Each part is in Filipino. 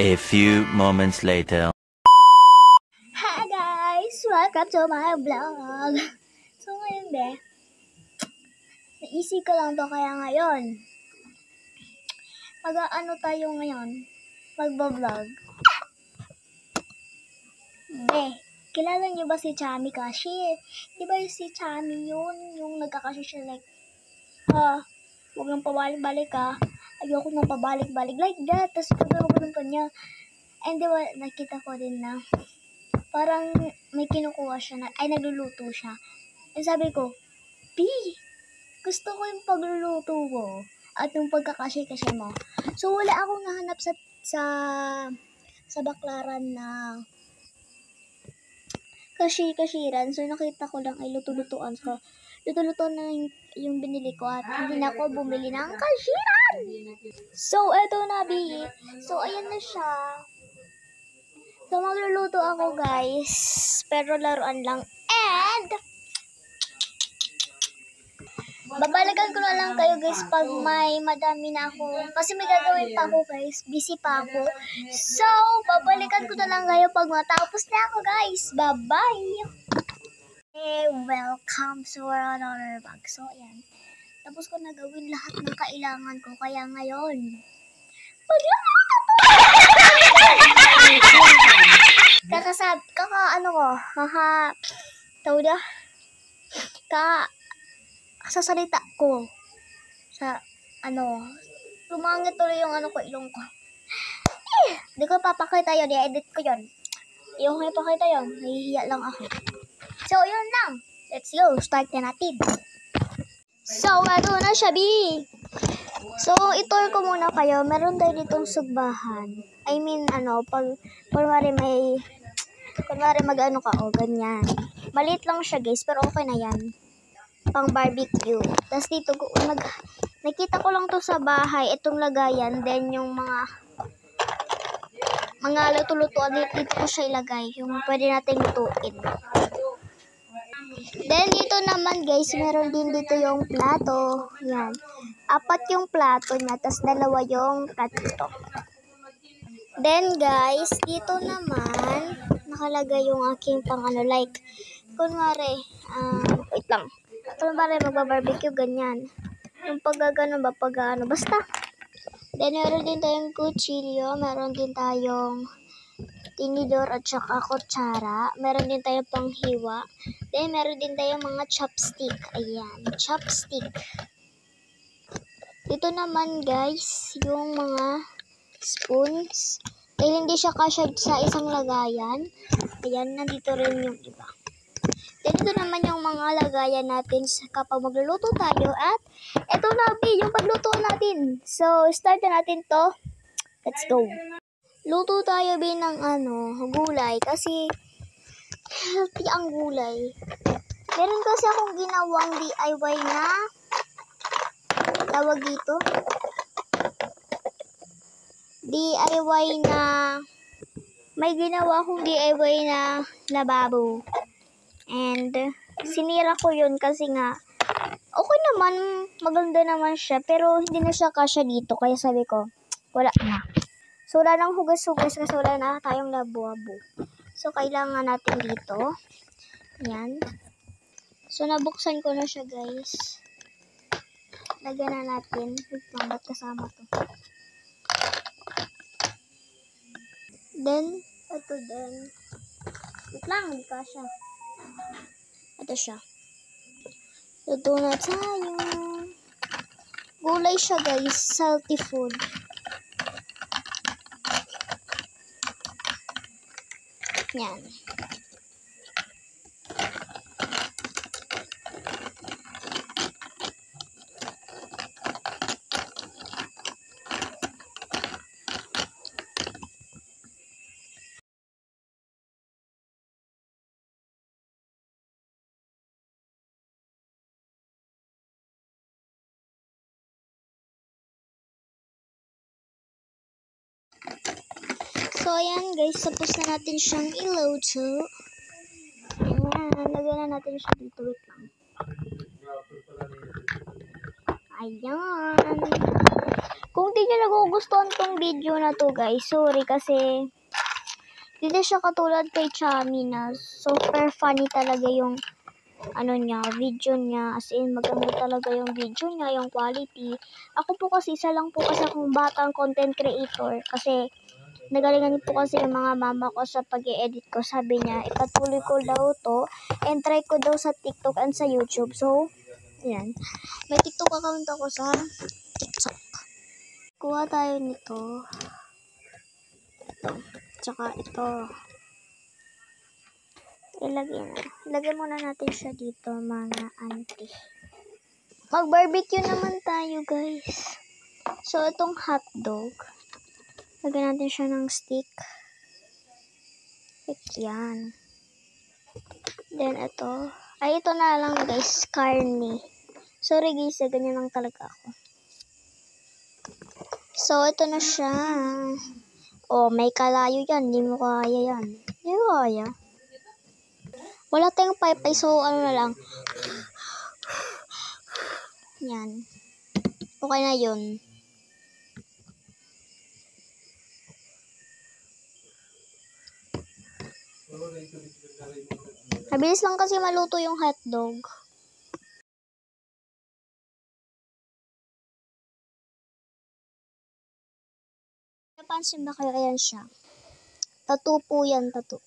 A few moments later. Hi guys! Welcome to my vlog! So ngayon naisip ko lang to kaya ngayon. Mag-ano tayo ngayon? Magbablog. Kilala niyo ba si Chami Kashi? Di ba si Chami yun? Yung nagkakashi siya like, huwag nang pabalik-balik ayoko nang pabalik-balik like that. Tapos pagkaroon ko ng kanya. And di ba nakita ko din na parang may kinukuha siya nagluluto siya. And sabi ko, gusto ko yung pagluluto ko at yung pagkakashi-kashi mo. So wala akong nahanap sa baklaran na kashi-kashiran. So nakita ko lang ay luto-lutuan ko. Luto-lutuan na yung binili ko at hindi na ako bumili ng kashiran. So eto na So ayan na siya. So magluluto ako guys. Pero laruan lang. And babalikan ko na lang kayo guys pag may madami na ako. Kasi may gagawin pa ako guys. Busy pa ako. So, babalikan ko na lang kayo pag matapos na ako guys. Bye-bye! Hey, welcome to our another vlog. So, ayan. Tapos ko na gawin lahat ng kailangan ko. Kaya ngayon, sasalita ko sa tumangit tuloy yung ilong ko. Di ko papakita yun, i-edit ko yun. Yung ipakita yun, nahihiya lang ako. So, yun lang. Let's go, start na natin. So, ano na siya, So, itour ko muna kayo. Meron tayo ditong sugbahan. I mean, pag kunwari mag-ano ka, ganyan. Maliit lang siya, guys, pero okay na yan. Pang barbecue. Tapos dito, nakita ko lang to sa bahay, itong lagayan, then yung mga luto-lutuan dito ko siya ilagay, yung pwede natin lutuin. Then dito naman guys, meron din dito yung plato. Yan. 4 yung plato niya, tapos 2 yung plato. Then guys, dito naman nakalagay yung aking like kunwari, wait lang. Kunwari magba-barbecue ganyan. Yung basta. Then meron din tayong kutsilyo, meron din tayong tinidor at saka kutsara. Meron din tayong panghiwa. Then meron din tayong mga chopstick. Ayan, chopstick. Dito naman guys, yung mga spoons. Dahil hindi siya kasya sa isang lagayan. Ayan, nandito rin yung iba. Then ito naman yung mga lagayan natin kapag magluluto tayo. At ito na yung pagluto natin. So, start na natin to. Let's go. Luto tayo ng gulay. Kasi healthy ang gulay. Meron kasi akong ginawang DIY na tawag dito. May ginawa akong DIY na lababo. And sinira ko yun kasi nga okay naman, maganda naman siya, pero hindi na siya kasya dito, kaya sabi ko wala na. So wala nang hugas-hugas kasi wala na tayong lababo. So kailangan natin dito. Yan. So nabuksan ko na siya guys. Lagyan na natin. Wait lang, ba't kasama to? Then ito din. Wait lang, hindi kasya. Ito siya. Luto na tayo. Gulay siya guys. Salty food. Yan. So, ayan guys, tapos na natin siyang iluto. Ayan, lagyan na natin siya dito. Wait lang. Ayan. Kung di nyo nagugustuhan tong video na to guys, sorry kasi hindi siya katulad kay Chami na super funny talaga yung video niya. As in, maganda talaga yung video niya, yung quality. Ako po kasi, isa lang po kasi akong batang content creator kasi nagalingan po kasi yung mga mama ko sa pag-i-edit ko. Sabi niya, ipatuloy ko daw to and try ko daw sa TikTok and sa YouTube. So, yan. May TikTok account ako sa TikTok. Kuha tayo nito. Ito. Tsaka ito. Ilagay muna natin siya dito, mga auntie. Mag-barbecue naman tayo, guys. So, itong hotdog. Lagyan natin siya ng stick. Yan. Then, ito. Ay, ito na lang, guys. Carne. Sorry, guys. Ganyan lang talaga ako. So, ito na siya. Oh, may kalayo yan. Hindi mo kaya yan. Hindi mo kaya. Wala tayong pipe. So, ano na lang. Yan. Okay na yun. Mabilis lang kasi maluto yung hotdog. Napansin ba kayo? Ayan siya. Tattoo po yan, tattoo.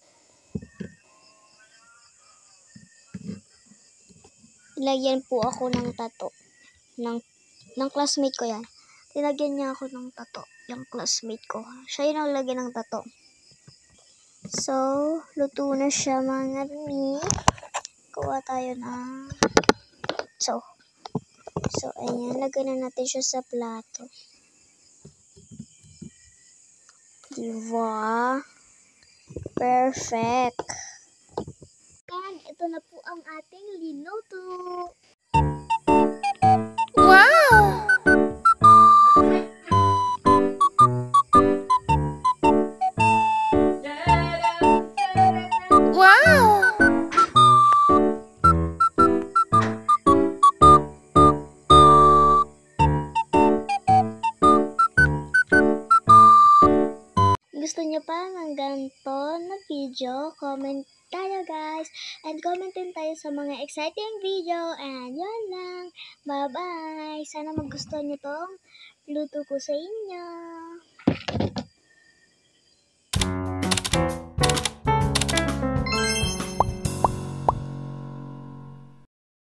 Ilagyan po ako ng tattoo. Ng classmate ko yan. Tinagyan niya ako ng tattoo. Yung classmate ko. Siya yung naglagyan ng tattoo. So, luto na siya mga mi. Kuha tayo na. So, ayan. Lagyan na natin siya sa plato. Diba? Perfect. And ito na po ang ating linuto. Wow! Gusto niyo pa ng ganito na video? Comment tayo guys. And comment din tayo sa mga exciting video. And yun lang. Bye-bye. Sana magustuhan niyo tong luto ko sa inyo.